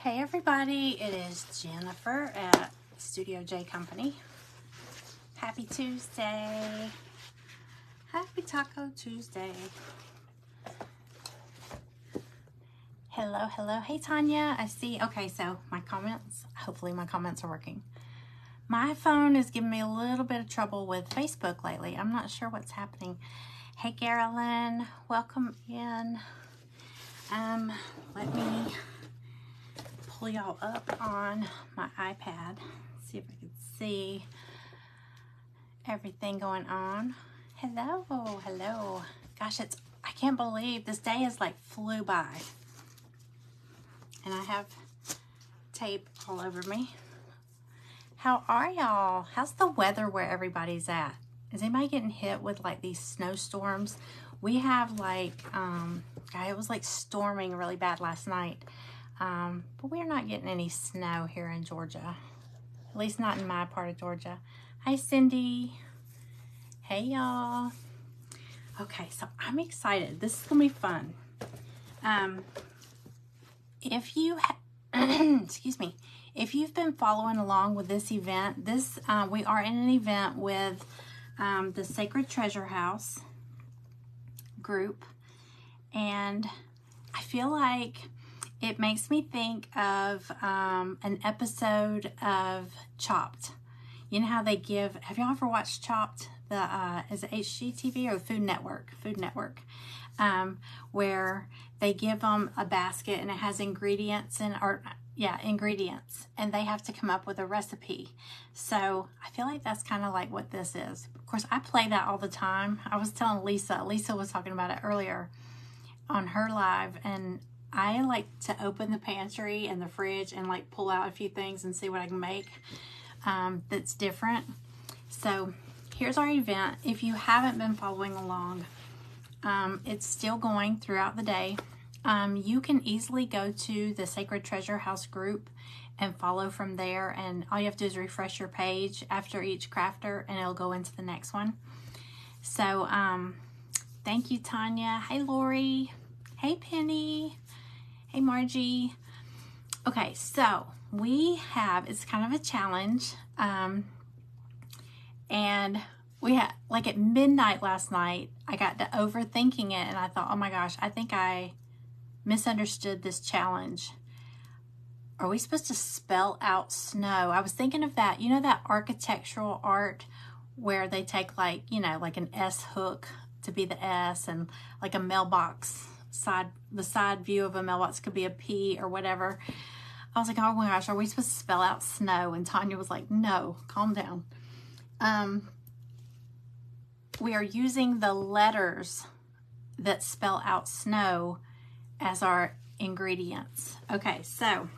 Hey everybody, it is Jennifer at Studio J Company. Happy Tuesday. Happy Taco Tuesday. Hello, hello. Hey Tanya, I see. Okay, so my comments, hopefully my comments are working. My phone is giving me a little bit of trouble with Facebook lately. I'm not sure what's happening. Hey Carolyn, welcome in. Let me pull y'all up on my iPad, see if I can see everything going on. Hello, hello. Gosh, I can't believe this day has like flew by. And I have tape all over me. How are y'all? How's the weather where everybody's at? Is anybody getting hit with like these snowstorms? We have like, it was like storming really bad last night. But we're not getting any snow here in Georgia. At least not in my part of Georgia. Hi, Cindy. Hey, y'all. Okay, so I'm excited. This is going to be fun. If you, excuse me, if you've been following along with this event, we are in an event with the Sacred Treasure House group. And I feel like it makes me think of an episode of Chopped. You know how they give, have y'all ever watched Chopped? Is it HGTV or Food Network? Food Network. Where they give them a basket and it has ingredients ingredients, and they have to come up with a recipe. So I feel like that's kind of like what this is. Of course, I play that all the time. I was telling Lisa was talking about it earlier on her live, and I like to open the pantry and the fridge and like pull out a few things and see what I can make that's different. So here's our event. If you haven't been following along, it's still going throughout the day. You can easily go to the Sacred Treasure House group and follow from there, and all you have to do is refresh your page after each crafter and it'll go into the next one. So thank you, Tanya. Hey, Lori. Hey, Penny. Hey, Margie. Okay, so it's kind of a challenge. And we had, like at midnight last night, I got to overthinking it and I thought, oh my gosh, I think I misunderstood this challenge. Are we supposed to spell out snow? I was thinking of that, you know, that architectural art where they take like, you know, like an S hook to be the S, and like a mailbox the side view of a mailbox could be a P or whatever. I was like, oh my gosh, are we supposed to spell out snow? And Tanya was like, no, calm down. We are using the letters that spell out snow as our ingredients. Okay, so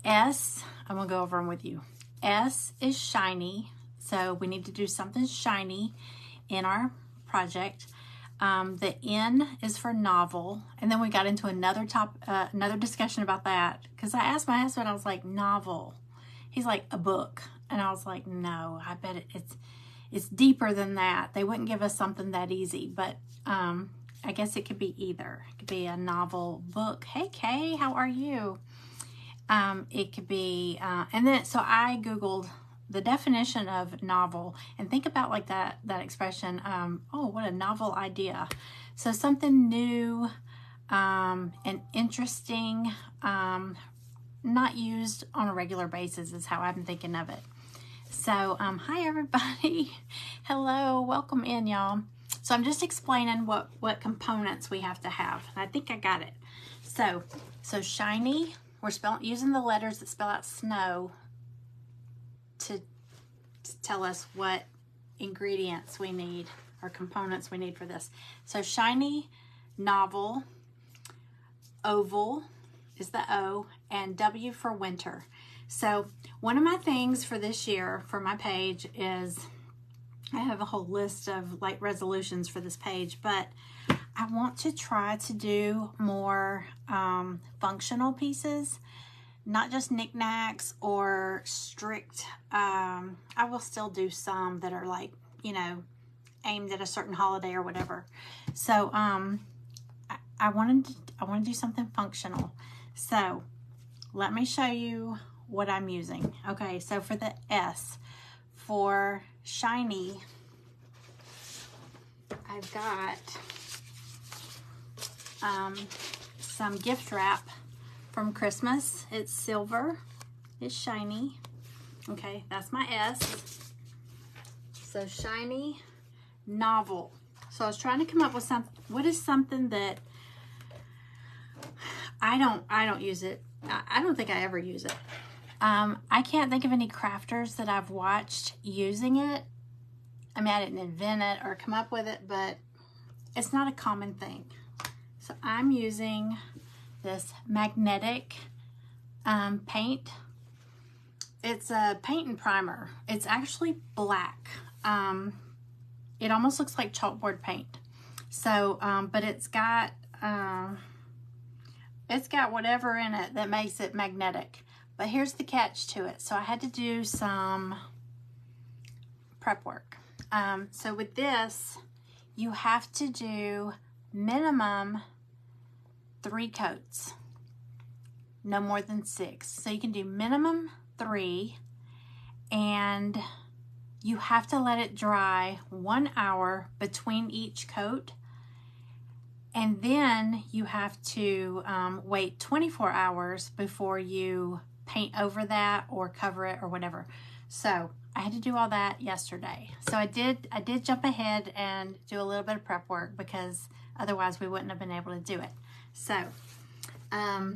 S, I'm gonna go over them with you. S is shiny, so we need to do something shiny in our project. The N is for novel, and then we got into another discussion about that, because I asked my husband, I was like, novel. He's like, a book. And I was like, no, I bet it's deeper than that. They wouldn't give us something that easy, but I guess it could be either. It could be a novel, book. Hey, Kay, how are you? It could be, and then, so I Googled the definition of novel, and think about like that expression, oh, what a novel idea. So something new and interesting, not used on a regular basis is how I'm thinking of it. So hi everybody. Hello, welcome in, y'all. So I'm just explaining what components we have to have. I think I got it. So shiny, we're using the letters that spell out snow to tell us what ingredients we need or components we need for this. So shiny, novel, oval is the O, and W for winter. So one of my things for this year for my page is, I have a whole list of like resolutions for this page, but I want to try to do more functional pieces, not just knickknacks or strict. I will still do some that are like, you know, aimed at a certain holiday or whatever. So I want to do something functional. So let me show you what I'm using. Okay, so for the S, for shiny, I've got some gift wrap from Christmas. It's silver, it's shiny. Okay, that's my S. So shiny, novel. So I was trying to come up with something. What is something that I don't use it. I don't think I ever use it. I can't think of any crafters that I've watched using it. I mean, I didn't invent it or come up with it, but it's not a common thing. So I'm using this magnetic paint. It's a paint and primer. It's actually black. It almost looks like chalkboard paint. So, but it's got whatever in it that makes it magnetic. But here's the catch to it. So I had to do some prep work. So with this, you have to do minimum 3 coats, no more than 6. So you can do minimum 3, and you have to let it dry 1 hour between each coat. And then you have to wait 24 hours before you paint over that or cover it or whatever. So I had to do all that yesterday. So I did jump ahead and do a little bit of prep work, because otherwise we wouldn't have been able to do it. So, I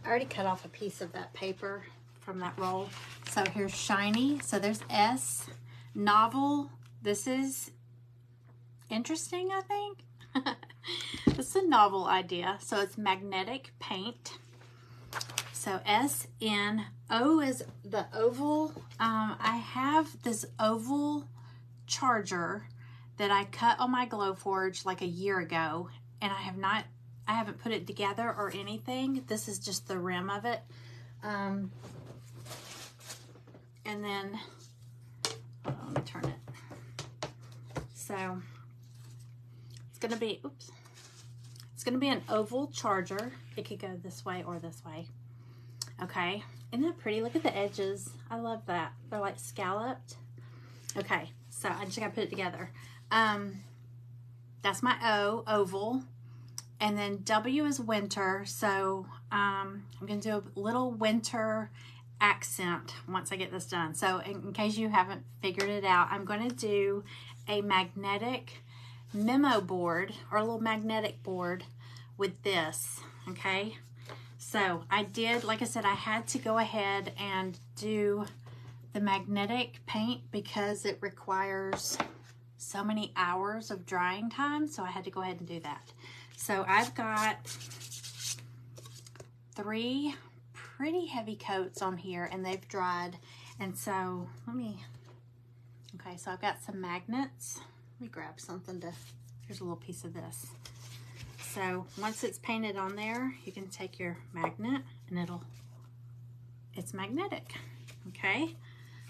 already cut off a piece of that paper from that roll. So here's shiny. So there's S. Novel. This is interesting, I think. This is a novel idea. So it's magnetic paint. So S.N.O.W is the oval. I have this oval charger that I cut on my Glowforge like a year ago, and I haven't put it together or anything. This is just the rim of it. And then, hold on, let me turn it. So it's gonna be, oops. It's gonna be an oval charger. It could go this way or this way. Okay, isn't that pretty? Look at the edges. I love that. They're like scalloped. Okay, so I just gotta put it together. That's my O, oval. And then W is winter. So I'm gonna do a little winter accent once I get this done. So in case you haven't figured it out, I'm gonna do a magnetic memo board, or a little magnetic board with this, okay? So I did, like I said, I had to go ahead and do the magnetic paint because it requires so many hours of drying time, so I had to go ahead and do that. So I've got 3 pretty heavy coats on here, and they've dried. And so okay, so I've got some magnets. Let me grab something here's a little piece of this. So once it's painted on there, you can take your magnet and it's magnetic, okay?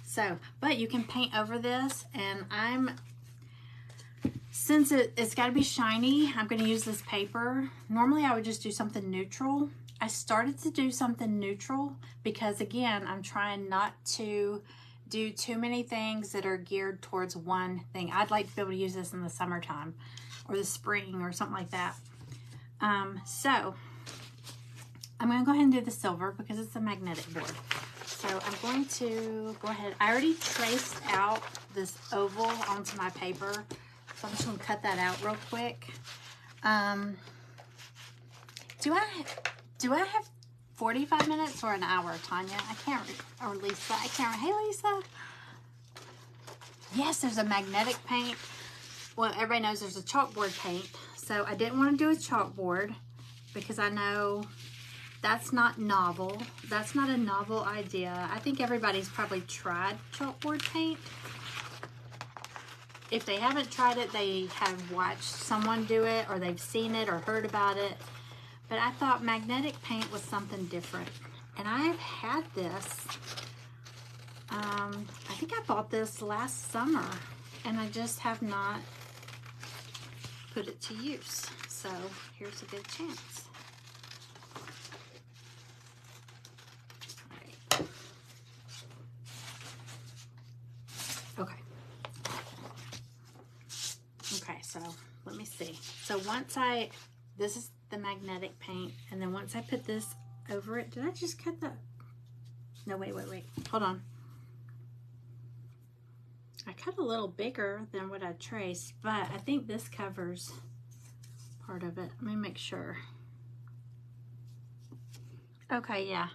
So, but you can paint over this, and since it's got to be shiny, I'm going to use this paper. Normally I would just do something neutral. I started to do something neutral because, again, I'm trying not to do too many things that are geared towards one thing. I'd like to be able to use this in the summertime or the spring or something like that. So I'm going to go ahead and do the silver because it's a magnetic board. So I'm going to go ahead. I already traced out this oval onto my paper, so I'm just going to cut that out real quick. Do I have 45 minutes or an hour, Tanya? I can't, or Lisa, I can't. Hey, Lisa. Yes, there's a magnetic paint. Well, everybody knows there's a chalkboard paint. So I didn't want to do a chalkboard because I know that's not novel. That's not a novel idea. I think everybody's probably tried chalkboard paint. If they haven't tried it, they have watched someone do it, or they've seen it or heard about it. But I thought magnetic paint was something different. And I've had this. I think I bought this last summer, and I just have not put it to use. So here's a good chance. So let me see. So this is the magnetic paint, and then once I put this over it, did I just cut that? No, wait. Hold on. I cut a little bigger than what I traced, but I think this covers part of it. Let me make sure. Okay, yeah.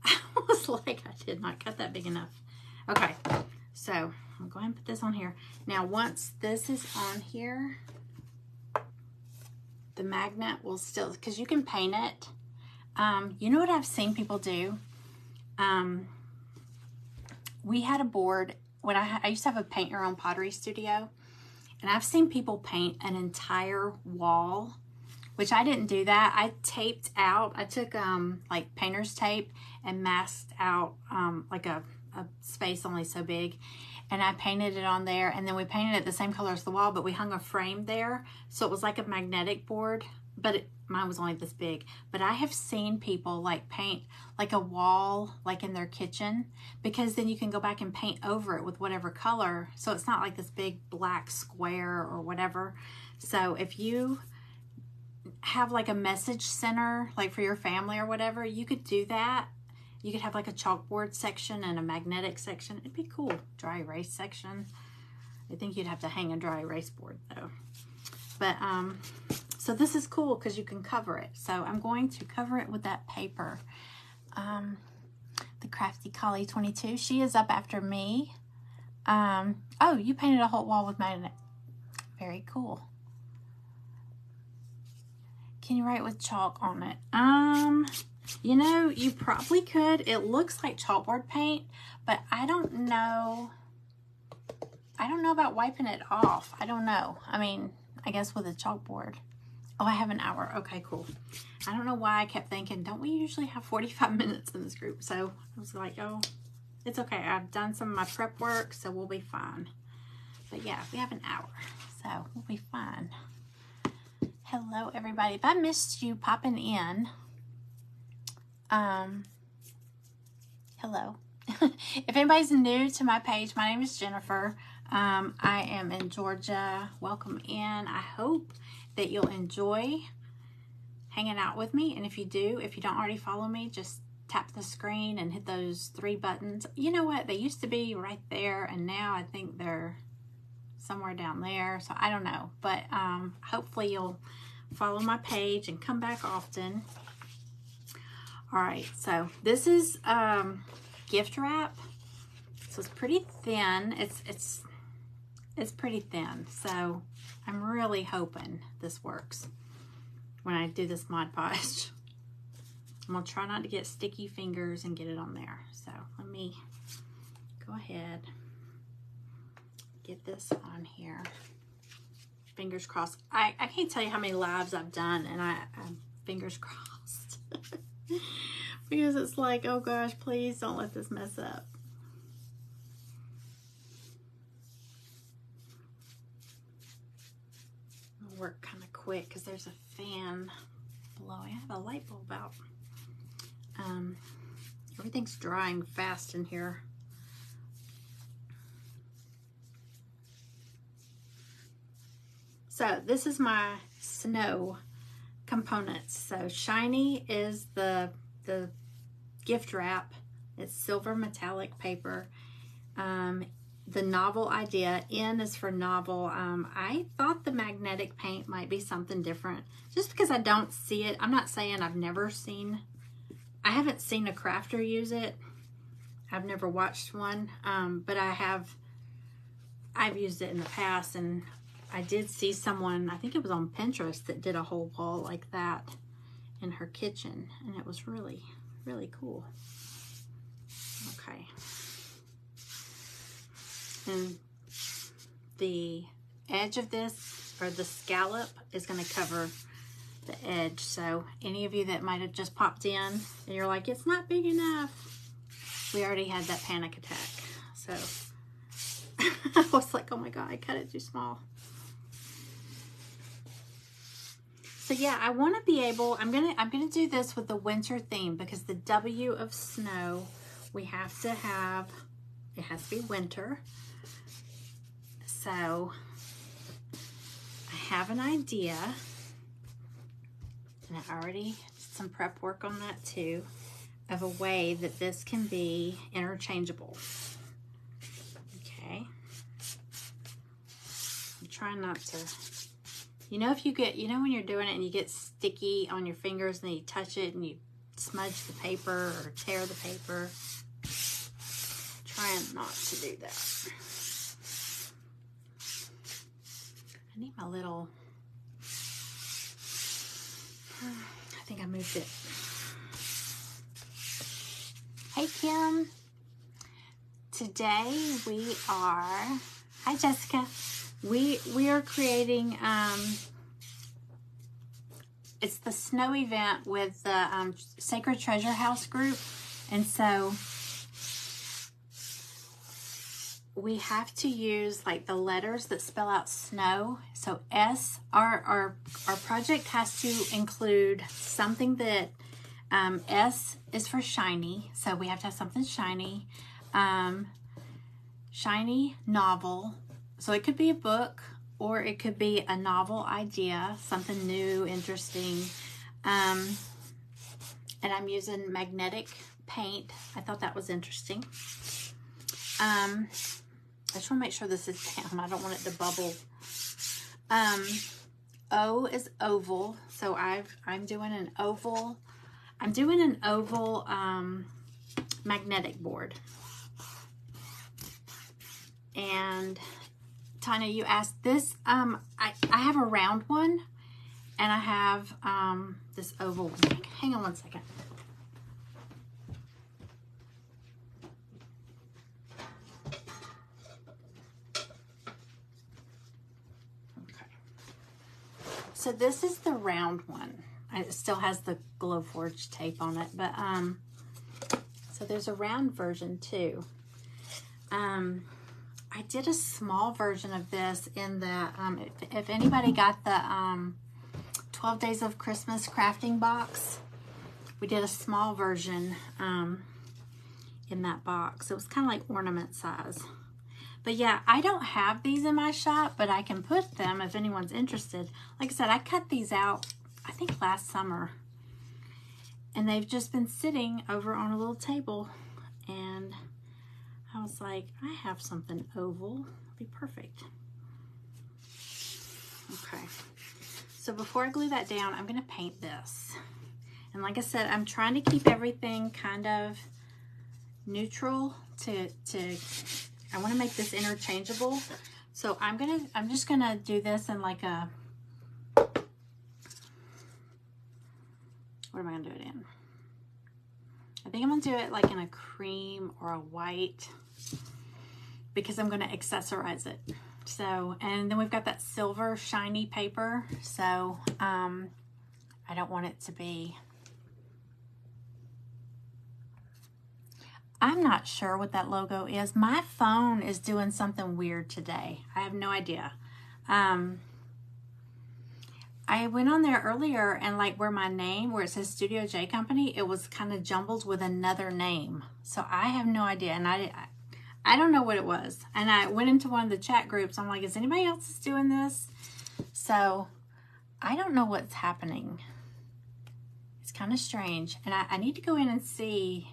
I was like, I did not cut that big enough. Okay, so I'm going to put this on here. Now, once this is on here, the magnet will still, because you can paint it. You know what I've seen people do? We had a board when I used to have a paint your own pottery studio, and I've seen people paint an entire wall, which I didn't do that. I taped out, I took like painter's tape and masked out like a space only so big, and I painted it on there, and then we painted it the same color as the wall, but we hung a frame there, so it was like a magnetic board, but mine was only this big. But I have seen people like paint like a wall like in their kitchen, because then you can go back and paint over it with whatever color, so it's not like this big black square or whatever. So if you have like a message center like for your family or whatever, you could do that. You could have like a chalkboard section and a magnetic section. It'd be cool. Dry erase section. I think you'd have to hang a dry erase board though. But so this is cool because you can cover it. So I'm going to cover it with that paper. The Crafty Collie 22. She is up after me. Oh, you painted a whole wall with magnet. Very cool. Can you write with chalk on it? You know, you probably could. It looks like chalkboard paint, but I don't know. I don't know about wiping it off. I don't know. I mean, I guess with a chalkboard. Oh, I have an hour. Okay, cool. I don't know why I kept thinking, don't we usually have 45 minutes in this group? So I was like, oh, it's okay. I've done some of my prep work, so we'll be fine. But yeah, we have an hour, so we'll be fine. Hello, everybody. If I missed you popping in, hello. If anybody's new to my page, my name is Jennifer. I am in Georgia. Welcome in. I hope that you'll enjoy hanging out with me. And if you do, if you don't already follow me, just tap the screen and hit those 3 buttons. You know what? They used to be right there, and now I think they're somewhere down there. So I don't know. But hopefully you'll follow my page and come back often. All right, so this is gift wrap. So it's pretty thin. It's pretty thin. So I'm really hoping this works when I do this Mod Podge. I'm gonna try not to get sticky fingers and get it on there. So let me go ahead, get this on here. Fingers crossed. I can't tell you how many lives I've done, and I'm fingers crossed. Because it's like, oh gosh, please don't let this mess up. I'll work kind of quick because there's a fan blowing. I have a light bulb out. Everything's drying fast in here. So this is my S.N.O.W. components. So shiny is the gift wrap. It's silver metallic paper. The novel idea, N is for novel. I thought the magnetic paint might be something different, just because I don't see it. I'm not saying I haven't seen a crafter use it. I've never watched one, but I've used it in the past, and I did see someone, I think it was on Pinterest, that did a whole wall like that in her kitchen, and it was really, really cool. Okay. And the edge of this, or the scallop, is going to cover the edge. So any of you that might have just popped in and you're like, it's not big enough, we already had that panic attack. So I was like, oh my God, I cut it too small. So yeah, I want to be able, I'm gonna do this with the winter theme, because the W of snow, we have to have, it has to be winter. So I have an idea, and I already did some prep work on that too, of a way that this can be interchangeable. Okay. I'm trying not to, you know, if you get, you know, when you're doing it and you get sticky on your fingers and then you touch it and you smudge the paper or tear the paper. Trying not to do that. I need my little, I think I moved it. Hey Kim, today we are, hi Jessica, we are creating, it's the S.N.O.W event with the Sacred Treasure House group, and so we have to use like the letters that spell out snow. So S, our project has to include something that, S is for shiny. So we have to have something shiny. Shiny novel. So it could be a book or it could be a novel idea, something new, interesting. And I'm using magnetic paint. I thought that was interesting. I just want to make sure this is down. I don't want it to bubble. O is oval. So I'm doing an oval. I'm doing an oval magnetic board. And Tanya, you asked this. I have a round one, and I have this oval one. Hang on one second. So this is the round one. It still has the Glowforge tape on it, but so there's a round version too. I did a small version of this in the if anybody got the 12 Days of Christmas crafting box, we did a small version in that box. It was kind of like ornament size. But yeah, I don't have these in my shop, but I can put them if anyone's interested. Like I said, I cut these out, I think last summer. And they've just been sitting over on a little table. And I was like, I have something oval. It'll be perfect. Okay. So before I glue that down, I'm going to paint this. And like I said, I'm trying to keep everything kind of neutral to I want to make this interchangeable. So I'm just gonna do this in like a, what am I gonna do it in? I think I'm gonna do it like in a cream or a white because I'm gonna accessorize it. So, and then we've got that silver shiny paper. So I don't want it to be, I'm not sure what that logo is. My phone is doing something weird today. I have no idea. I went on there earlier and like where my name, where it says Studio J Company, it was kind of jumbled with another name. So I have no idea. And I don't know what it was. And I went into one of the chat groups. I'm like, is anybody else doing this? So I don't know what's happening. It's kind of strange. And I need to go in and see,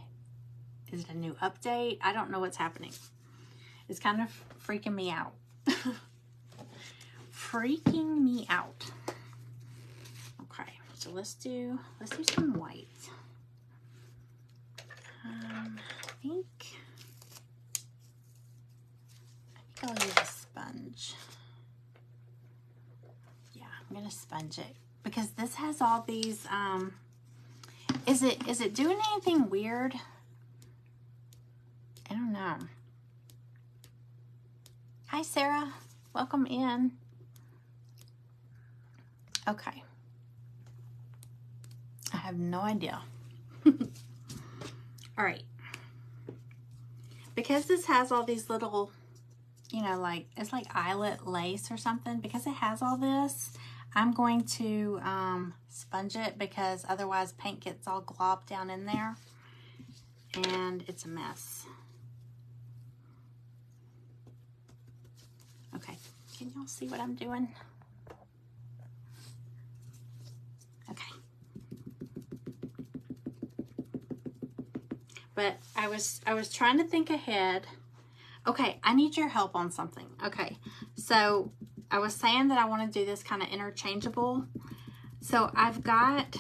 is it a new update? I don't know what's happening. It's kind of freaking me out. Freaking me out. Okay, so let's do some white. I think I'll use a sponge. Yeah, I'm gonna sponge it because this has all these. Is it doing anything weird? I don't know. Hi, Sarah. Welcome in. Okay. I have no idea. All right. Because this has all these little, you know, like, it's like eyelet lace or something. Because it has all this, I'm going to sponge it because otherwise paint gets all globbed down in there. And it's a mess. Okay, can y'all see what I'm doing? But I was trying to think ahead. Okay, I need your help on something. Okay, so I was saying that I want to do this kind of interchangeable. So I've got,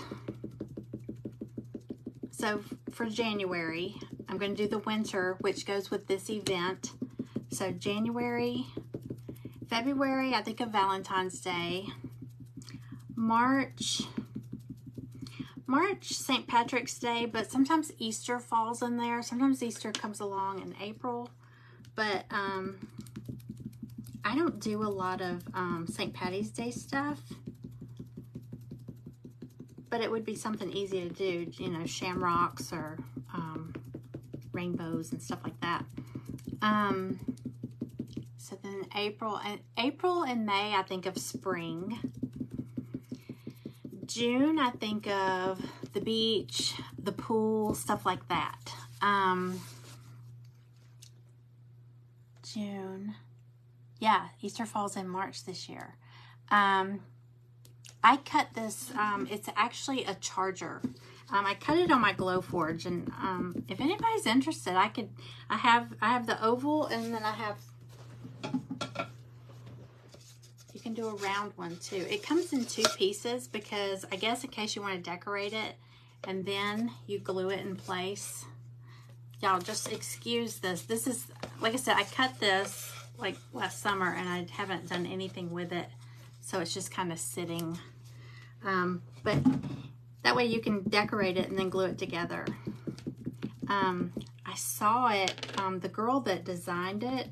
so for January, I'm going to do the winter, which goes with this event. So January, February, I think of Valentine's Day. March, St. Patrick's Day, but sometimes Easter falls in there. Sometimes Easter comes along in April, but I don't do a lot of St. Patty's Day stuff, but it would be something easy to do, you know, shamrocks or rainbows and stuff like that. So then April and May, I think of spring. June, I think of the beach, the pool, stuff like that. June. Yeah, Easter falls in March this year. I cut this, it's actually a charger. I cut it on my Glowforge, and if anybody's interested, I have the oval, and then I have, you can do a round one too. It comes in 2 pieces because I guess in case you want to decorate it and then you glue it in place. Y'all just excuse this. This is, like I said, I cut this like last summer and I haven't done anything with it. So it's just kind of sitting. But that way you can decorate it and then glue it together. I saw it, the girl that designed it,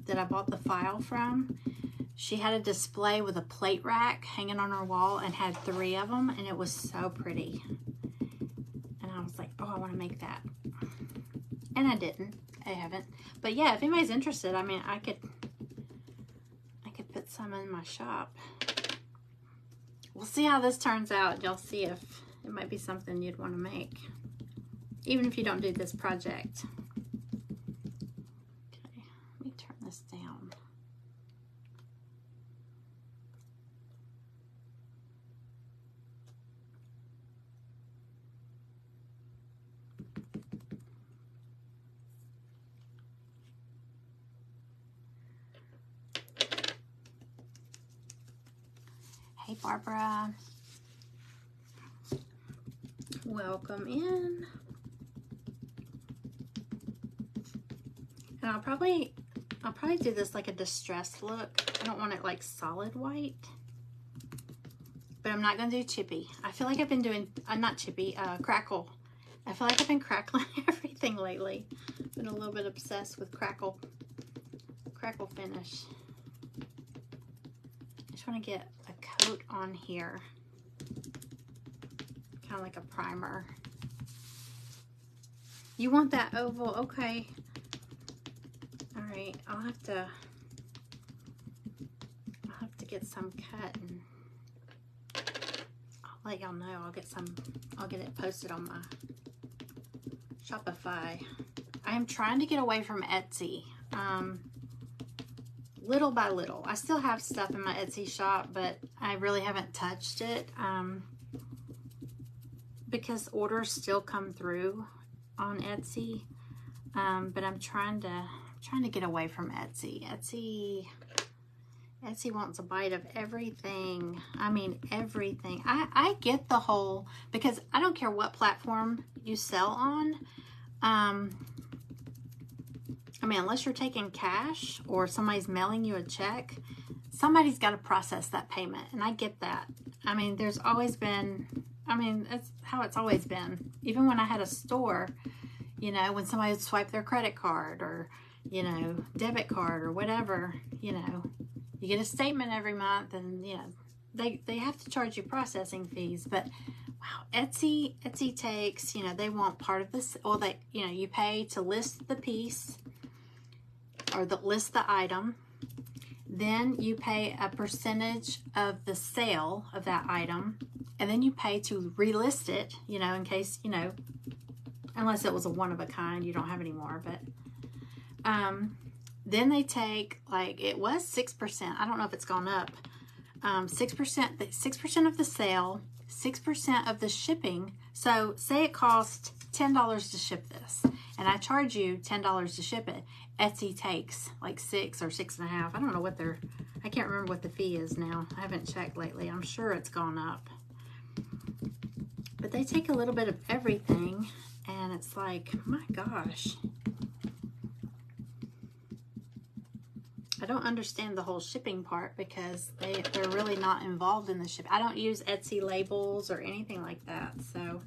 that I bought the file from, she had a display with a plate rack hanging on her wall and had 3 of them, and it was so pretty. And I was like, oh, I want to make that. And I didn't. I haven't. But yeah, if anybody's interested, I mean, I could put some in my shop. We'll see how this turns out. Y'all see if it might be something you'd want to make, even if you don't do this project. Okay, let me turn this down. Hey, Barbara. Welcome in. And I'll probably do this like a distressed look. I don't want it like solid white. But I'm not going to do chippy. I feel like I've been doing, not chippy, crackle. I feel like I've been crackling everything lately. Been a little bit obsessed with crackle finish. I just want to get a coat on here. Kind of like a primer. You want that oval? Okay. All right, I'll have to get some cut, and I'll let y'all know. I'll get it posted on my Shopify. I am trying to get away from Etsy, little by little. I still have stuff in my Etsy shop, but I really haven't touched it, because orders still come through on Etsy. But I'm trying to get away from Etsy. Etsy wants a bite of everything. I mean, everything. I get the whole, because I don't care what platform you sell on. I mean, unless you're taking cash or somebody's mailing you a check, somebody's got to process that payment. And I get that. I mean, there's always been, I mean, that's how it's always been. Even when I had a store, you know, when somebody would swipe their credit card or, you know, debit card or whatever, you know, you get a statement every month, and, you know, they have to charge you processing fees. But wow, Etsy takes, you know, they want part of this, or they, you know, you pay to list the piece or list the item. Then you pay a percentage of the sale of that item, and then you pay to relist it, you know, in case, you know, unless it was a one of a kind, you don't have any more. But then they take, like, it was 6%. I don't know if it's gone up. 6% of the sale, 6% of the shipping. So say it costs $10 to ship this, and I charge you $10 to ship it. Etsy takes like 6 or 6.5. I don't know what I can't remember what the fee is now. I haven't checked lately. I'm sure it's gone up. But they take a little bit of everything, and it's like, my gosh. I don't understand the whole shipping part because they're really not involved in the ship. I don't use Etsy labels or anything like that, so I'm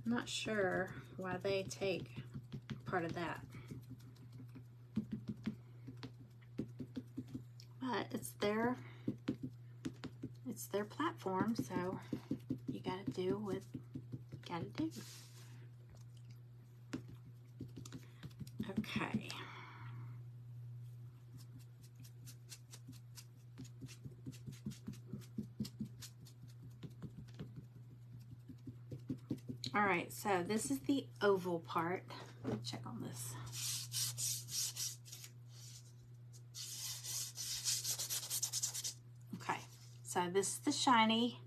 not sure why they take part of that. But it's their platform, so you gotta do what you gotta do. Okay. All right, so this is the oval part. Let me check on this. Okay, so this is the shiny,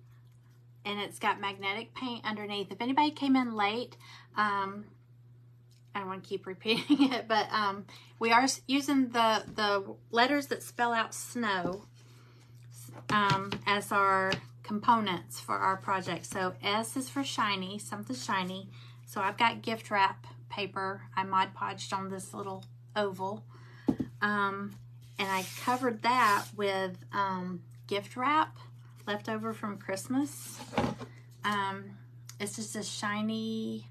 and it's got magnetic paint underneath. If anybody came in late, I don't want to keep repeating it, but we are using the letters that spell out S.N.O.W. As our components for our project. So S is for shiny, something shiny. So I've got gift wrap paper I Mod Podged on this little oval. And I covered that with gift wrap left over from Christmas. It's just a shiny,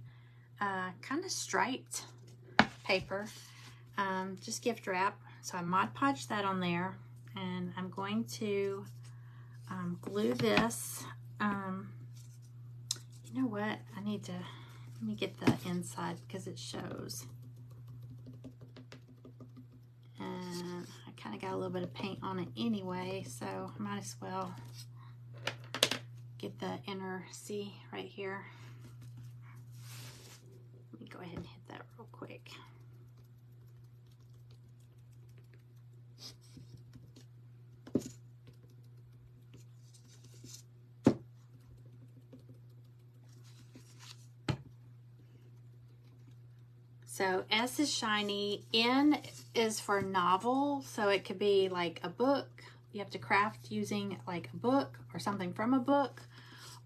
kind of striped paper, just gift wrap. So I Mod Podged that on there, and I'm going to glue this. You know what? Let me get the inside because it shows. And I kind of got a little bit of paint on it anyway, so I might as well get the inner, see right here. Let me go ahead and hit that real quick. So S is shiny, N is for novel, so it could be like a book. You have to craft using like a book or something from a book,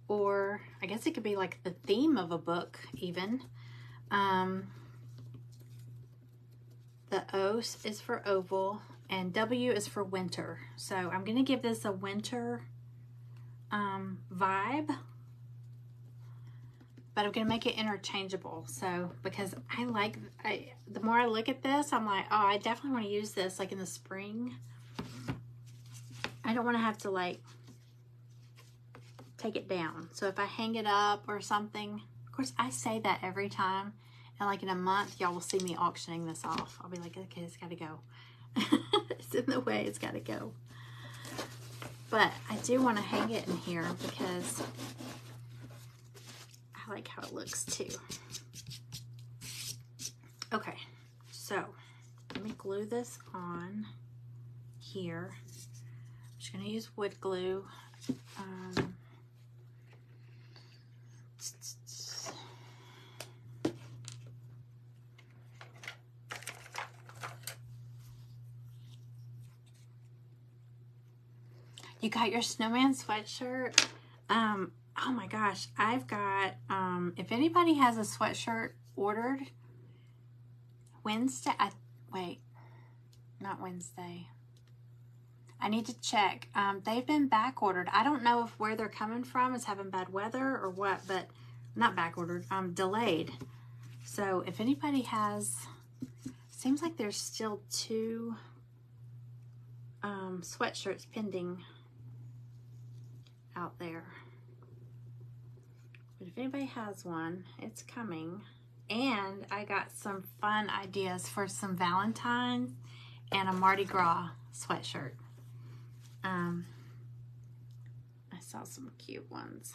or I guess it could be like the theme of a book even. The O is for oval, and W is for winter. So I'm going to give this a winter vibe. But I'm going to make it interchangeable. So, because the more I look at this, I'm like, oh, I definitely want to use this like in the spring. I don't want to have to like take it down. So if I hang it up or something, of course I say that every time. And like in a month, y'all will see me auctioning this off. I'll be like, okay, it's got to go. It's in the way, it's got to go. But I do want to hang it in here because I like how it looks too. Okay, so let me glue this on here. I'm just going to use wood glue. You got your snowman sweatshirt? Oh my gosh, I've got, if anybody has a sweatshirt ordered, Wednesday, wait, not Wednesday. I need to check. They've been back ordered. I don't know if where they're coming from is having bad weather or what, but not back ordered, delayed. So if anybody has, seems like there's still 2 sweatshirts pending out there. But if anybody has one, it's coming. And I got some fun ideas for some Valentine's and a Mardi Gras sweatshirt. I saw some cute ones.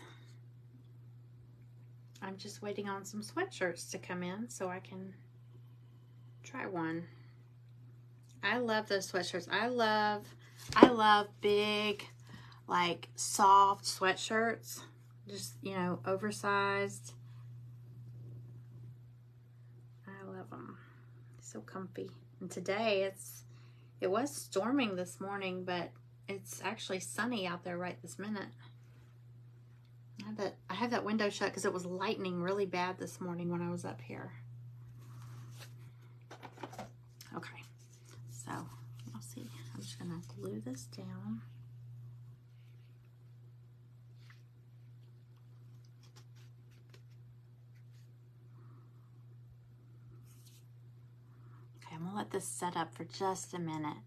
I'm just waiting on some sweatshirts to come in so I can try one. I love those sweatshirts. I love big like soft sweatshirts, just, you know, oversized. I love them. So comfy. And today it was storming this morning, but it's actually sunny out there right this minute. I have that window shut because it was lightning really bad this morning when I was up here. Okay, so I'll see. I'm just gonna glue this down. Okay, I'm gonna let this set up for just a minute.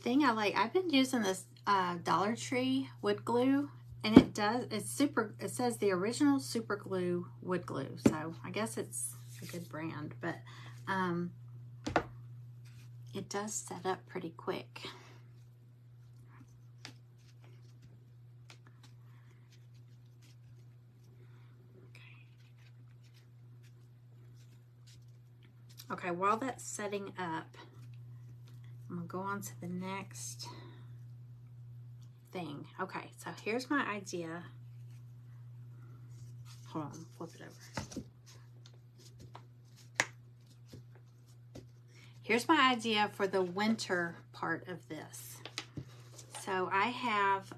Thing I like, I've been using this Dollar Tree wood glue, and it says the original super glue wood glue, so I guess it's a good brand, but it does set up pretty quick. Okay, while that's setting up, I'm gonna go on to the next thing. Okay, so here's my idea. Hold on, flip it over. Here's my idea for the winter part of this. So I have,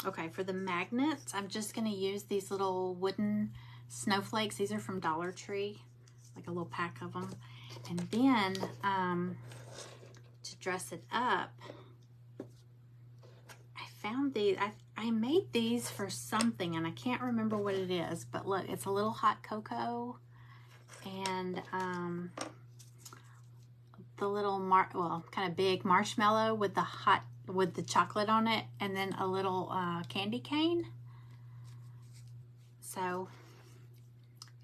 okay, for the magnets, I'm just gonna use these little wooden snowflakes. These are from Dollar Tree, like a little pack of them. And then to dress it up, I found these. I made these for something, and I can't remember what it is. But look, it's a little hot cocoa, and the little kind of big marshmallow with the chocolate on it, and then a little candy cane. So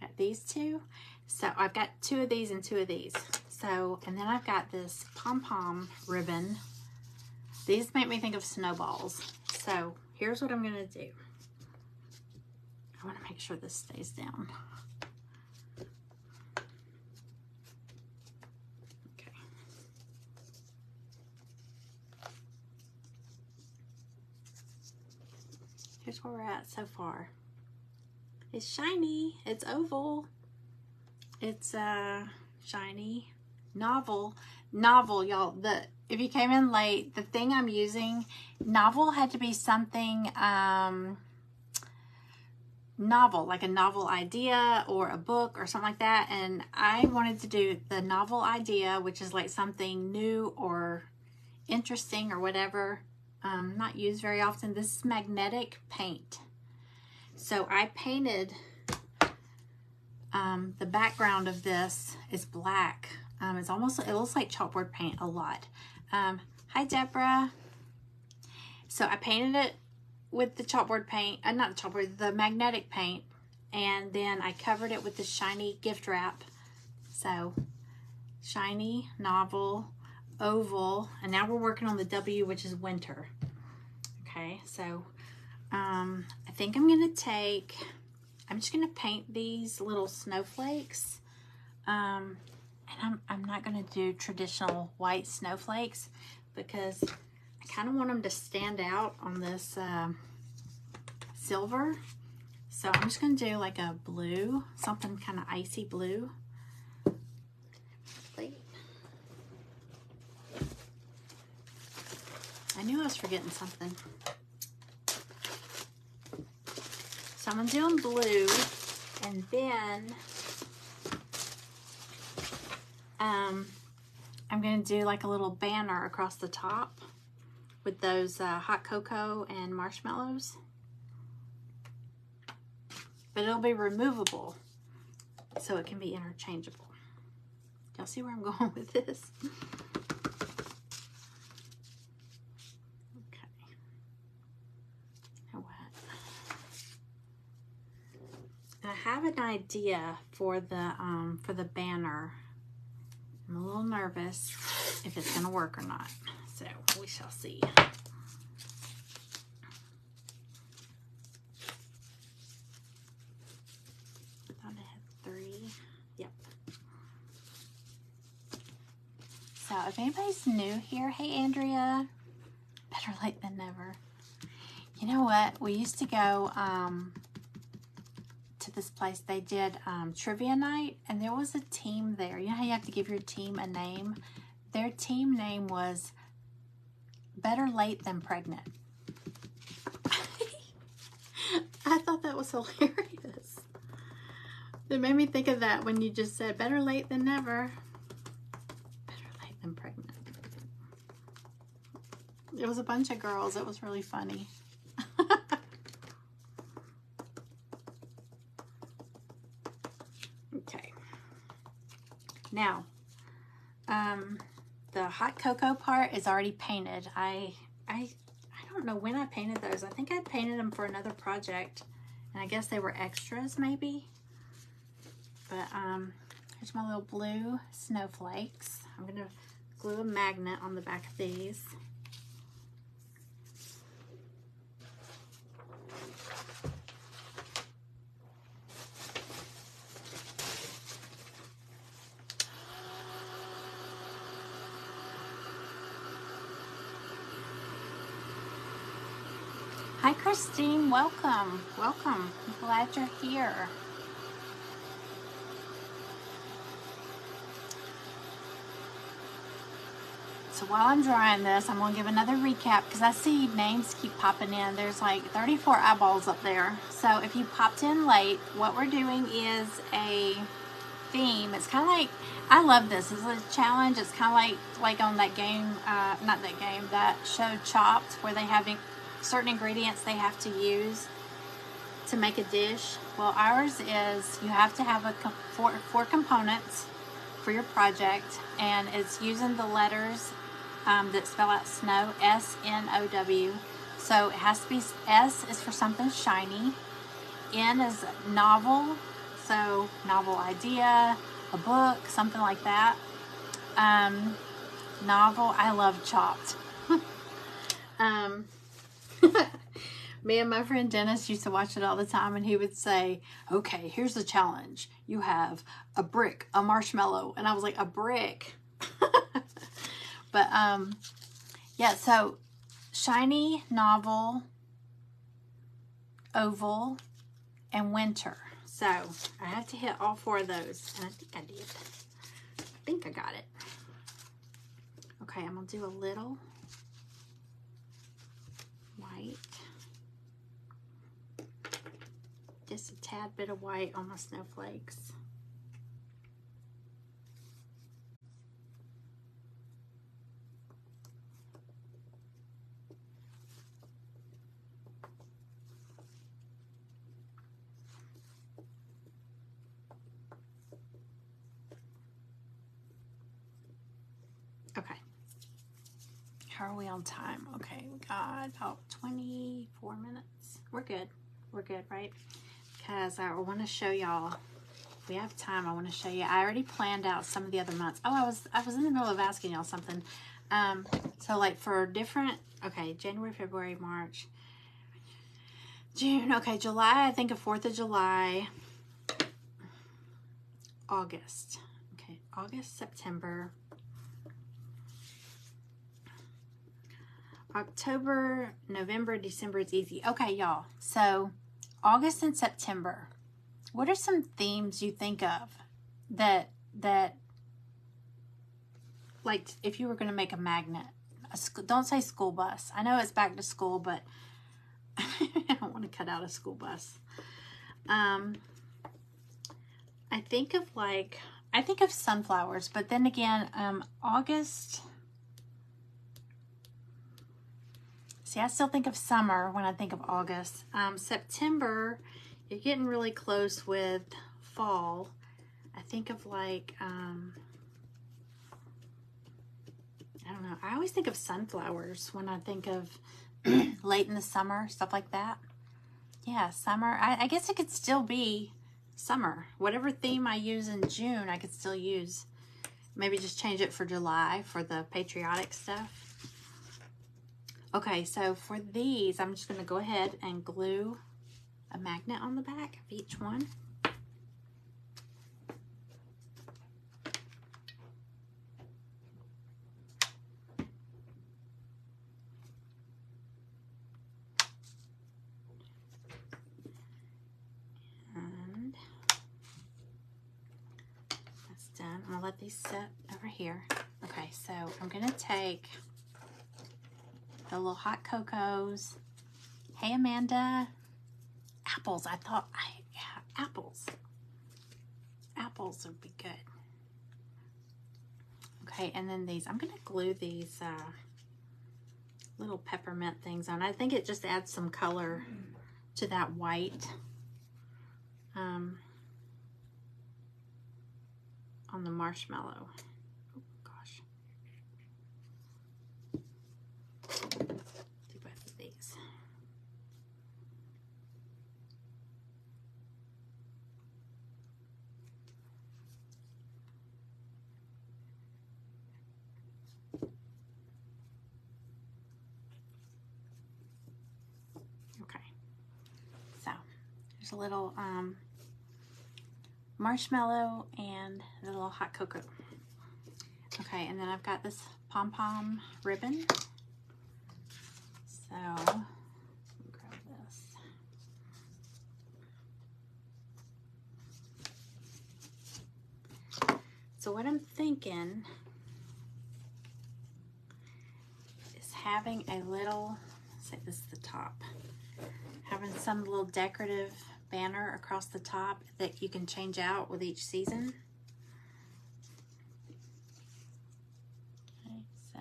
got these two. So I've got 2 of these and 2 of these. So, and then I've got this pom-pom ribbon. These make me think of snowballs. So here's what I'm gonna do. I wanna make sure this stays down. Okay. Here's where we're at so far. It's shiny, it's oval. It's shiny, novel, y'all. If you came in late, the thing I'm using, novel had to be something novel, like a novel idea or a book or something like that. And I wanted to do the novel idea, which is like something new or interesting or whatever, not used very often. This is magnetic paint. So I painted. The background of this is black. It looks like chalkboard paint a lot. Hi, Deborah. So I painted it with the chalkboard paint, not the chalkboard, the magnetic paint, and then I covered it with the shiny gift wrap. So shiny, novel, oval, and now we're working on the W, which is winter. Okay, so I think I'm just gonna paint these little snowflakes, and I'm not gonna do traditional white snowflakes because I kind of want them to stand out on this silver. So I'm just gonna do like a blue, something kind of icy blue. Wait. I knew I was forgetting something. So I'm doing blue, and then I'm going to do like a little banner across the top with those hot cocoa and marshmallows. But it'll be removable, so it can be interchangeable. Y'all see where I'm going with this? I have an idea for the banner. I'm a little nervous if it's gonna work or not, so we shall see. I thought I had 3. out. If anybody's new here, hey Andrea, better late than never. You know what? We used to go to this place. They did trivia night, and there was a team there. You know how you have to give your team a name? Their team name was Better Late Than Pregnant. I thought that was hilarious. It made me think of that when you just said better late than never. Better late than pregnant. It was a bunch of girls. It was really funny. Okay. Now, the hot cocoa part is already painted. I don't know when I painted those. I think I painted them for another project, and I guess they were extras maybe. But here's my little blue snowflakes. I'm gonna glue a magnet on the back of these. Hi Christine, welcome, welcome. I'm glad you're here. So while I'm drawing this, I'm gonna give another recap because I see names keep popping in. There's like 34 eyeballs up there. So if you popped in late, what we're doing is a theme. It's kind of like, I love this. It's a challenge. It's kind of like on that game, not that game, that show Chopped, where they have certain ingredients they have to use to make a dish. Well, ours is you have to have four components for your project, and it's using the letters that spell out snow, S-N-O-W. So it has to be, S is for something shiny, N is novel, so novel idea, a book, something like that. Novel, I love Chopped. Me and my friend Dennis used to watch it all the time, and he would say, okay, here's the challenge. You have a brick, a marshmallow. And I was like, a brick? But, yeah, so shiny, novel, oval, and winter. So I have to hit all four of those, and I think I did. I think I got it. Okay, I'm going to do a little white. Just a tad bit of white on my snowflakes. Okay. How are we on time? Okay, we got about 24 minutes. We're good. We're good, right? Because I want to show y'all, if we have time, I want to show you. I already planned out some of the other months. Oh, I was in the middle of asking y'all something. So like for different, okay, January, February, March, June, okay, July, I think of 4th of July, August, okay, August, September, October, November, December, it's easy. Okay, y'all, so August and September, what are some themes you think of that like if you were going to make a magnet? Don't say school bus. I know it's back to school, but I don't want to cut out a school bus. I think of sunflowers, but then again, August. See, I still think of summer when I think of August. September, you're getting really close with fall. I think of like, I don't know. I always think of sunflowers when I think of late in the summer, stuff like that. Yeah, summer. I guess it could still be summer. Whatever theme I use in June, I could still use. Maybe just change it for July for the patriotic stuff. Okay, so for these, I'm just going to go ahead and glue a magnet on the back of each one. It's done. I'm gonna let these sit over here. Okay, so I'm gonna take the little hot cocos. Hey, Amanda. Apples. Yeah, apples. Apples would be good. Okay, and then these, I'm gonna glue these little peppermint things on. I think it just adds some color to that white on the marshmallow. Oh, gosh. Do both of these. Okay, so there's a little marshmallow and the little hot cocoa. Okay, and then I've got this pom-pom ribbon. So grab this. So what I'm thinking is having a little, say this is the top, having some little decorative banner across the top that you can change out with each season. Okay, so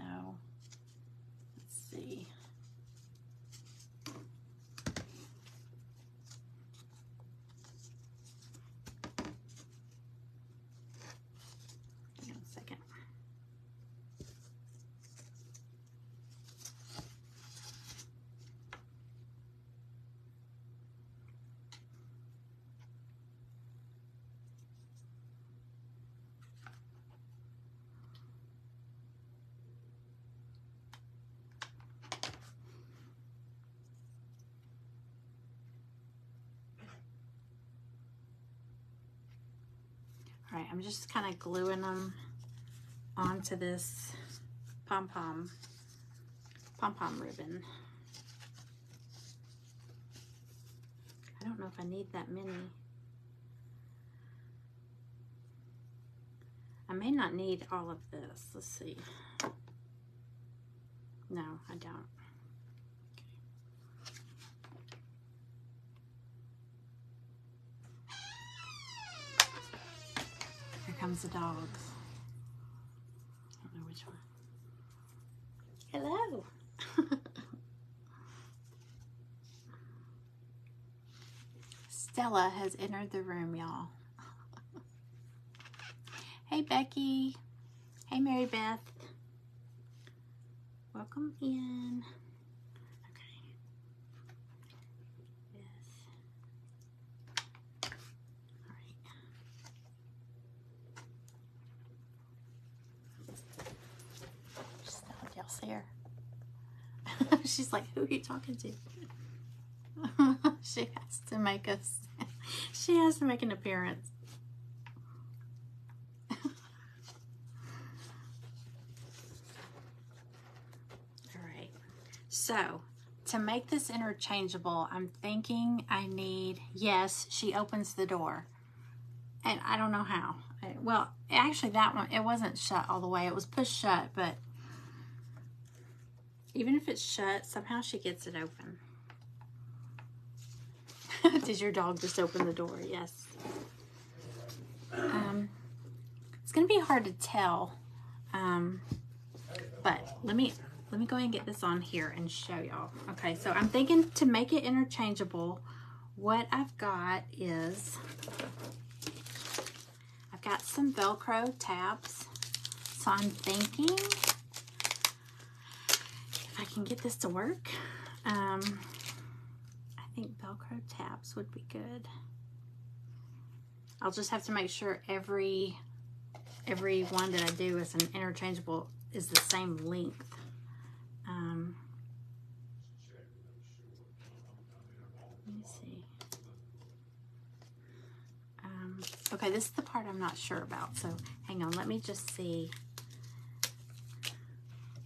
let's see. Hang on a second. All right, I'm just kind of gluing them onto this pom-pom ribbon. I don't know if I need that many. I may not need all of this. Let's see. No, I don't. Here comes the dogs. I don't know which one. Hello. Stella has entered the room, y'all. Hey, Becky. Hey, Mary Beth. Welcome in. Okay. Yes. All right. Just not y'all see her. She's like, who are you talking to? She has to make us. She has to make an appearance. So, to make this interchangeable, I'm thinking I need, yes, she opens the door. And I don't know how. Well, actually that one, it wasn't shut all the way. It was pushed shut, but even if it's shut, somehow she gets it open. Did your dog just open the door? Yes. It's going to be hard to tell, but let me go ahead and get this on here and show y'all. Okay, so I'm thinking to make it interchangeable, what I've got is, I've got some Velcro tabs. So I'm thinking, if I can get this to work, I think Velcro tabs would be good. I'll just have to make sure every one that I do is an interchangeable, is the same length. Let me see. Okay, this is the part I'm not sure about, so hang on, let me just see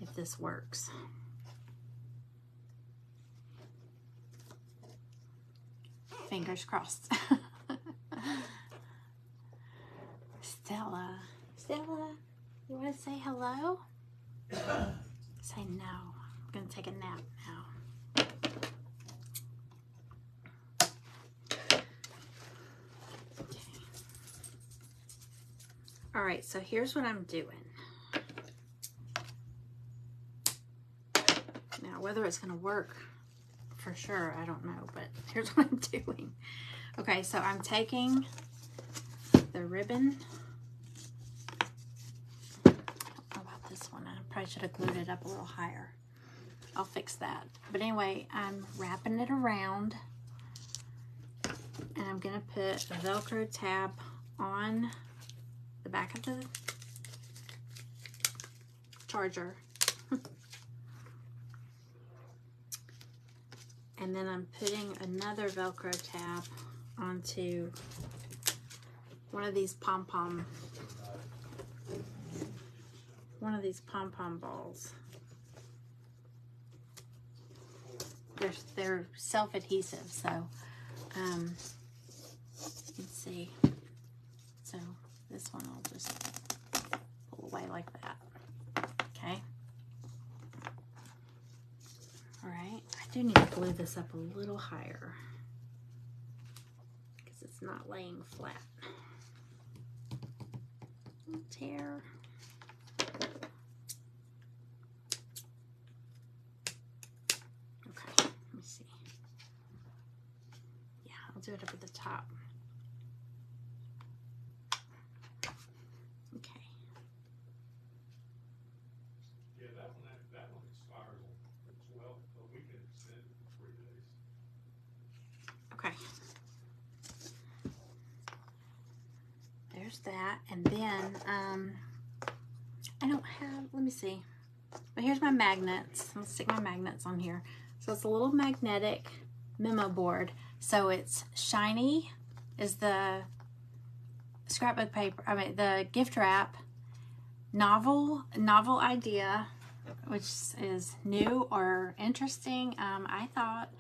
if this works. Fingers crossed. Stella. Stella, you want to say hello? Say no. I'm going to take a nap now. Okay. All right, so here's what I'm doing. Now, whether it's going to work for sure, I don't know, but here's what I'm doing. Okay, so I'm taking the ribbon. I don't know about this one. I probably should have glued it up a little higher. I'll fix that. But anyway, I'm wrapping it around, and I'm going to put a Velcro tab on the back of the charger. And then I'm putting another Velcro tab onto one of these pom-pom balls. They're self-adhesive, so let's see. So this one I'll just pull away like that. Okay. All right. I do need to glue this up a little higher because it's not laying flat. Tear. Okay, let me see. Yeah, I'll do it up at the top. Okay. Yeah, that one expires on 12, but we can extend it for 3 days. Okay. There's that, and then I don't have, let me see. But here's my magnets. I'm gonna stick my magnets on here. So it's a little magnetic memo board. So it's shiny is the scrapbook paper, the gift wrap, novel idea, which is new or interesting. I thought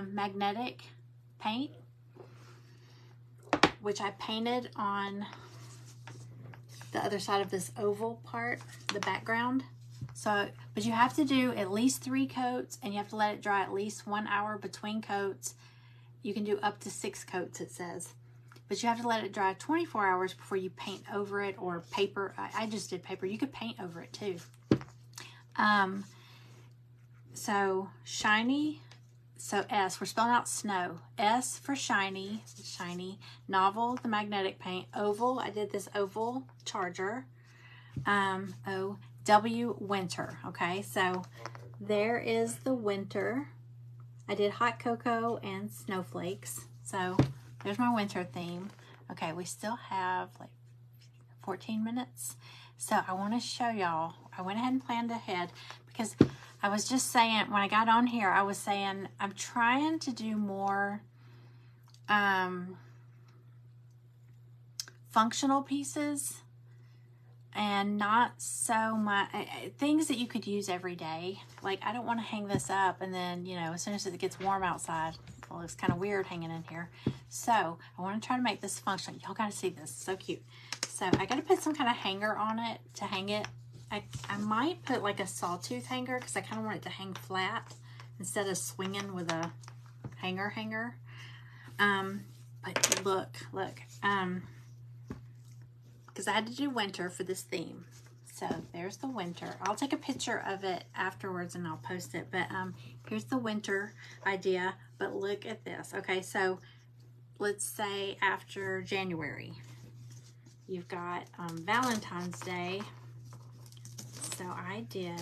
magnetic paint, which I painted on the other side of this oval part, the background. So, but you have to do at least 3 coats, and you have to let it dry at least 1 hour between coats. You can do up to 6 coats, it says. But you have to let it dry 24 hours before you paint over it, or paper. I just did paper. You could paint over it too. So shiny, so S, we're spelling out S.N.O.W. S for shiny, novel, the magnetic paint, oval, I did this oval charger, O.W. winter. Okay, so there is the winter. I did hot cocoa and snowflakes. So there's my winter theme. Okay, we still have like 14 minutes. So I want to show y'all, I went ahead and planned ahead because I was just saying, when I got on here, I was saying I'm trying to do more functional pieces and not so much things that you could use every day. Like, I don't want to hang this up and then, you know, as soon as it gets warm outside, well, it's kind of weird hanging in here. So I want to try to make this functional. Y'all got to see this. It's so cute. So I got to put some kind of hanger on it to hang it. I might put like a sawtooth hanger because I kind of want it to hang flat instead of swinging with a hanger. But look, because I had to do winter for this theme. So there's the winter. I'll take a picture of it afterwards and I'll post it. But here's the winter idea. But look at this. Okay, so let's say after January, you've got Valentine's Day. So I did,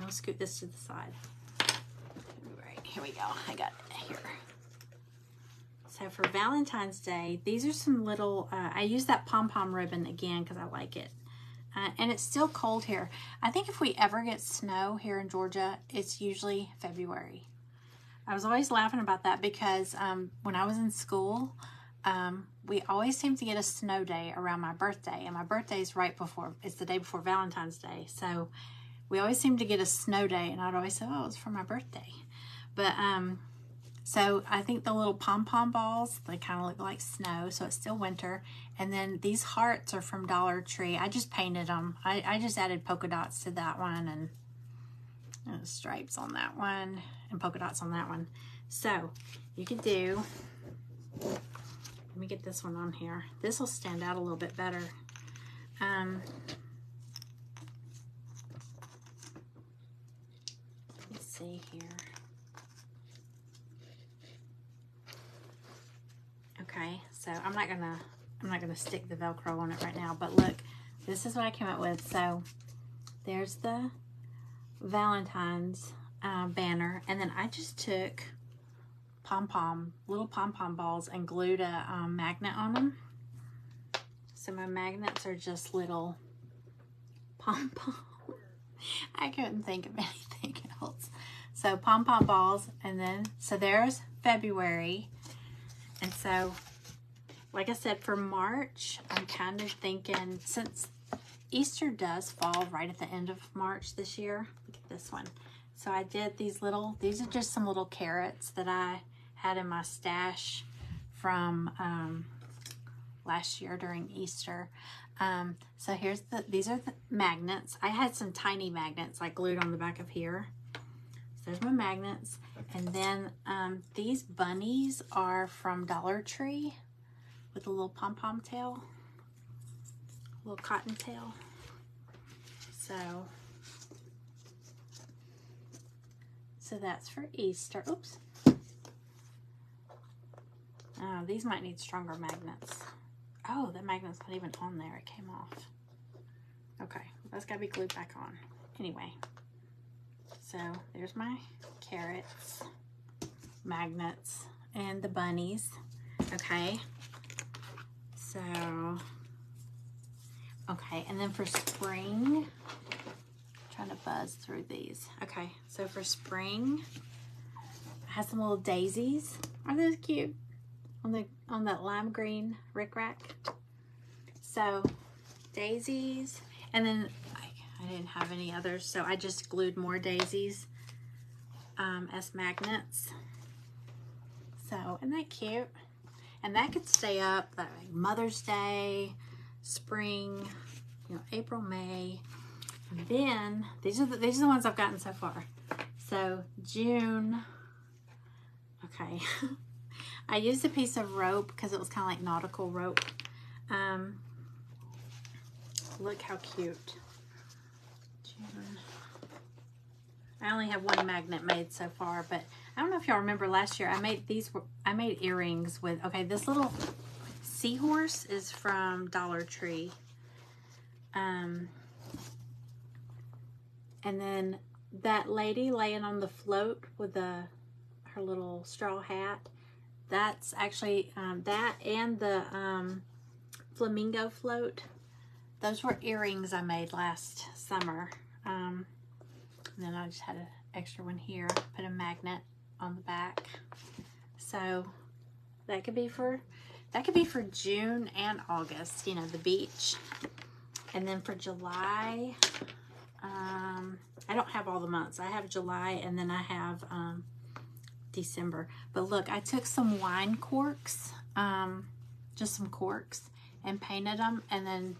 I'll scoot this to the side. Right, here we go. I got it here. So for Valentine's Day, these are some little, I use that pom-pom ribbon again because I like it. And it's still cold here. I think if we ever get snow here in Georgia, it's usually February. I was always laughing about that because when I was in school, we always seem to get a snow day around my birthday, and my birthday is it's the day before Valentine's Day. So we always seem to get a snow day, and I'd always say, oh, it's for my birthday. But So I think the little pom-pom balls, they kind of look like snow, so it's still winter. And then these hearts are from Dollar Tree. I just painted them. I just added polka dots to that one and stripes on that one and polka dots on that one. So you could do, let me get this one on here. This will stand out a little bit better. Let's see here. Okay, so I'm not gonna stick the Velcro on it right now, but look, this is what I came up with. So there's the Valentine's banner, and then I just took little pom-pom balls and glued a magnet on them. So my magnets are just little pom-pom. I couldn't think of anything else. So pom-pom balls, and then so there's February. And so, like I said, for March, I'm kind of thinking, since Easter does fall right at the end of March this year, look at this one. So I did these are just some little carrots that I had in my stash from last year during Easter. So these are the magnets. I had some tiny magnets like glued on the back of here. So there's my magnets. And then these bunnies are from Dollar Tree with a little pom-pom tail, a little cotton tail. So that's for Easter. Oops. Oh, these might need stronger magnets. Oh, the magnet's not even on there. It came off. Okay, that's got to be glued back on. Anyway, so there's my carrots, magnets, and the bunnies. Okay, so, okay, and then for spring, I'm trying to buzz through these. Okay, so for spring, I have some little daisies. Are those cute? On that lime green rickrack. So daisies, and then I didn't have any others, so I just glued more daisies as magnets. So isn't that cute? And that could stay up like Mother's Day, spring, April, May. And then these are the ones I've gotten so far. So June. Okay. I used a piece of rope because it was kind of like nautical rope. Look how cute. June. I only have one magnet made so far, but I don't know if y'all remember last year I made earrings with, okay, this little seahorse is from Dollar Tree. And then that lady laying on the float with her little straw hat, that's actually that, and the flamingo float. Those were earrings I made last summer. And then I just had an extra one here. Put a magnet on the back. So that could be for June and August. The beach. And then for July, I don't have all the months. I have July, and then I have December. But look, I took some wine corks, just some corks, and painted them, and then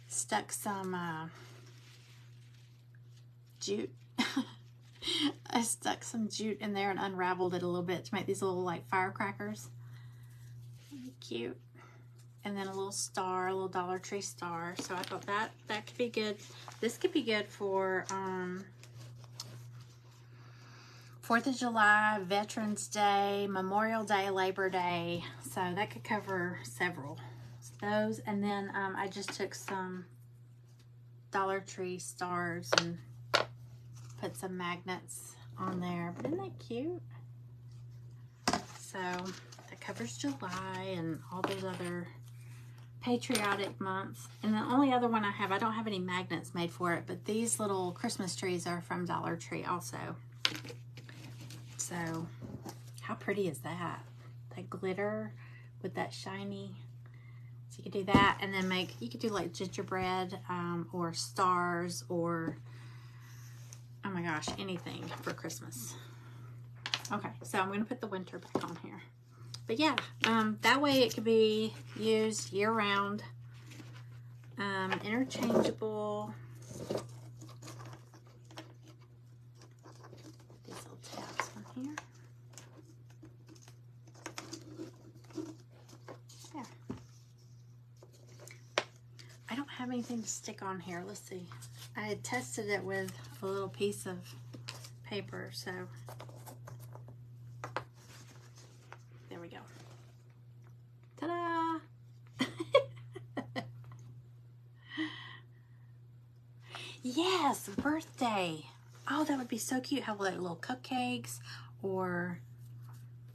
stuck some jute. I stuck some jute in there and unraveled it a little bit to make these little like firecrackers. Cute. And then a little star, a little Dollar Tree star. So I thought that could be good. This could be good for 4th of July, Veterans Day, Memorial Day, Labor Day. So that could cover several. Those, and then I just took some Dollar Tree stars and put some magnets on there. But isn't that cute? So that covers July and all those other patriotic months. And the only other one I don't have any magnets made for it, but these little Christmas trees are from Dollar Tree also. So how pretty is that? That glitter with that shiny. So you could do that, and then you could do like gingerbread or stars, or oh my gosh, anything for Christmas. Okay, so I'm going to put the winter back on here. But yeah, that way it could be used year-round. Interchangeable. These little tabs on here. There. I don't have anything to stick on here. Let's see. I had tested it with a little piece of paper, so there we go. Ta-da! Yes, birthday. Oh, that would be so cute. Have like little cupcakes, or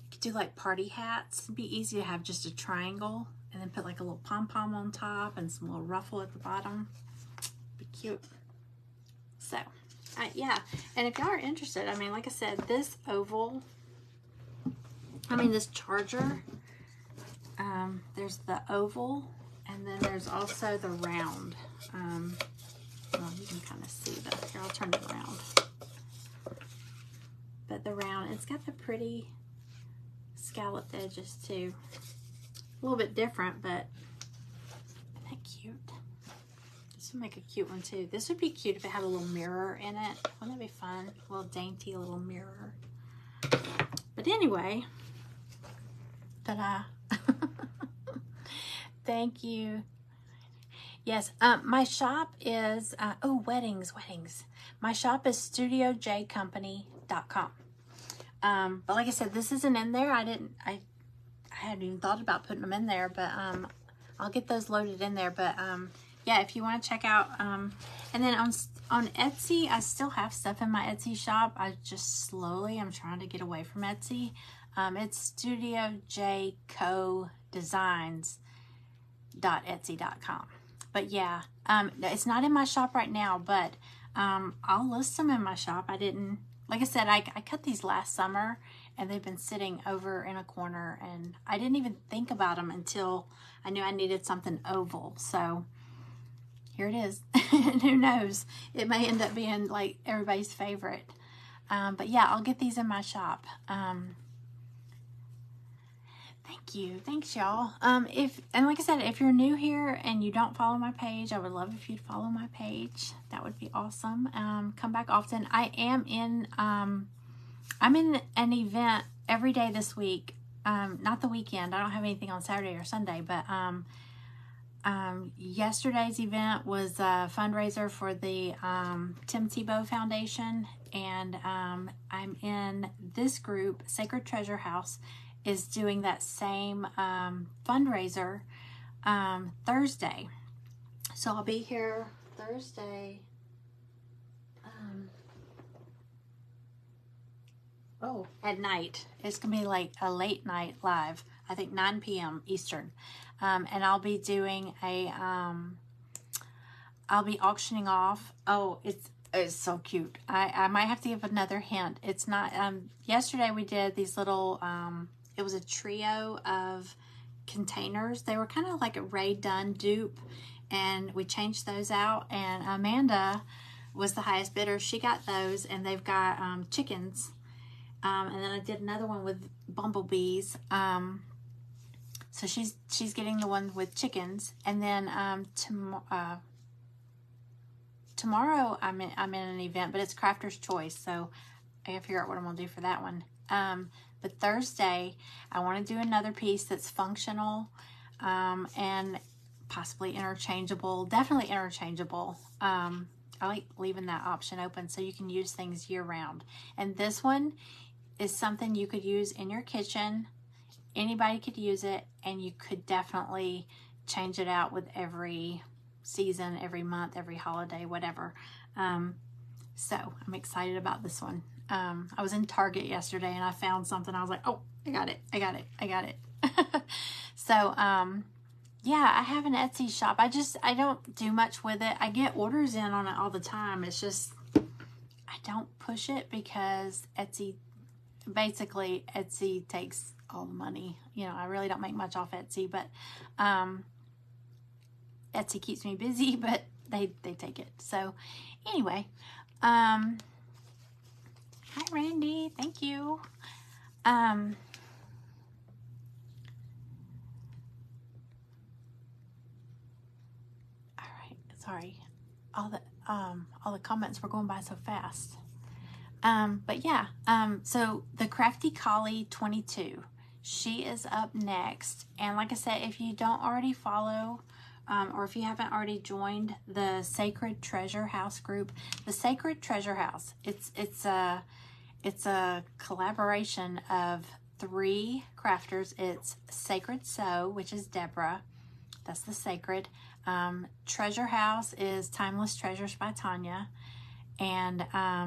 you could do like party hats. It'd be easy to have just a triangle and then put like a little pom-pom on top and some little ruffle at the bottom. Be cute. So, yeah. And if y'all are interested, I mean, like I said, this oval, this charger, there's the oval, and then there's also the round. Well, you can kind of see that. Here, I'll turn it around. But the round, it's got the pretty scalloped edges too. A little bit different, but isn't that cute? This would make a cute one too. This would be cute if it had a little mirror in it. Wouldn't that be fun? A little dainty little mirror. But anyway, ta-da. Thank you. Yes, my shop is, weddings. My shop is studiojcompany.com. But like I said, this isn't in there. I hadn't even thought about putting them in there, but I'll get those loaded in there. But yeah, if you want to check out, and then on Etsy, I still have stuff in my Etsy shop. I'm trying to get away from Etsy. It's studiojcodesigns.etsy.com. But yeah, it's not in my shop right now, but I'll list them in my shop. Like I said, I cut these last summer, and they've been sitting over in a corner, and I didn't even think about them until I knew I needed something oval. So here it is. And who knows, it may end up being like everybody's favorite. But yeah, I'll get these in my shop. Thank you. Thanks, y'all. And like I said, if you're new here and you don't follow my page, I would love if you'd follow my page. That would be awesome. Come back often. I'm in an event every day this week. Not the weekend. I don't have anything on Saturday or Sunday, but yesterday's event was a fundraiser for the Tim Tebow Foundation, and I'm in this group, Sacred Treasure House, is doing that same fundraiser Thursday. So I'll be here Thursday. At night. It's gonna be like a late night live. I think 9 p.m. Eastern. And I'll be doing I'll be auctioning off. Oh, it's so cute. I might have to give another hint. It's not. Yesterday we did these little. It was a trio of containers. They were kind of like a Ray Dunn dupe, and we changed those out, and Amanda was the highest bidder. She got those, and they've got chickens, and then I did another one with bumblebees. So she's getting the one with chickens, and then tomorrow I'm in an event, but it's Crafter's Choice, so I gotta figure out what I'm gonna do for that one. But Thursday, I want to do another piece that's functional and possibly interchangeable. Definitely interchangeable. I like leaving that option open so you can use things year-round. And this one is something you could use in your kitchen. Anybody could use it, and you could definitely change it out with every season, every month, every holiday, whatever. So I'm excited about this one. I was in Target yesterday and I found something. I was like, oh, I got it. So, yeah, I have an Etsy shop. I don't do much with it. I get orders in on it all the time. It's just, I don't push it because Etsy takes all the money. You know, I really don't make much off Etsy, but, Etsy keeps me busy, but they take it. So anyway, hi Randy, thank you. All right, sorry. All the comments were going by so fast. But yeah, so the Crafty Collie 22, she is up next. And like I said, if you don't already follow, or if you haven't already joined the Sacred Treasure House group, the Sacred Treasure House, it's a collaboration of 3 crafters. It's Sacred S.N.O.W, which is Deborah. That's the Sacred. Treasure House is Timeless Treasures by Tanya. And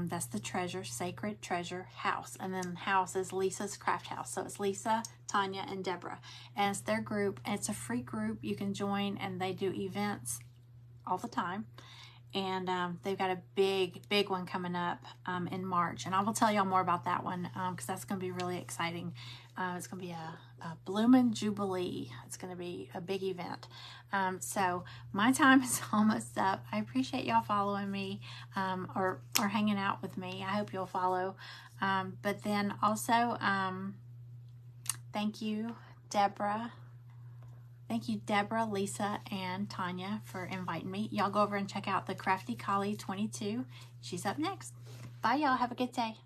that's the treasure, Sacred Treasure House. And then house is Lisa's Craft House. So it's Lisa, Tanya, and Deborah. And it's their group. And it's a free group. You can join, and they do events all the time. And they've got a big one coming up in March. And I will tell y'all more about that one because that's going to be really exciting. It's going to be a Bloomin' Jubilee. It's going to be a big event. So my time is almost up. I appreciate y'all following me or hanging out with me. I hope you'll follow. But then also, thank you, Deborah. Thank you, Deborah, Lisa, and Tanya for inviting me. Y'all go over and check out the Crafty Collie 22. She's up next. Bye, y'all. Have a good day.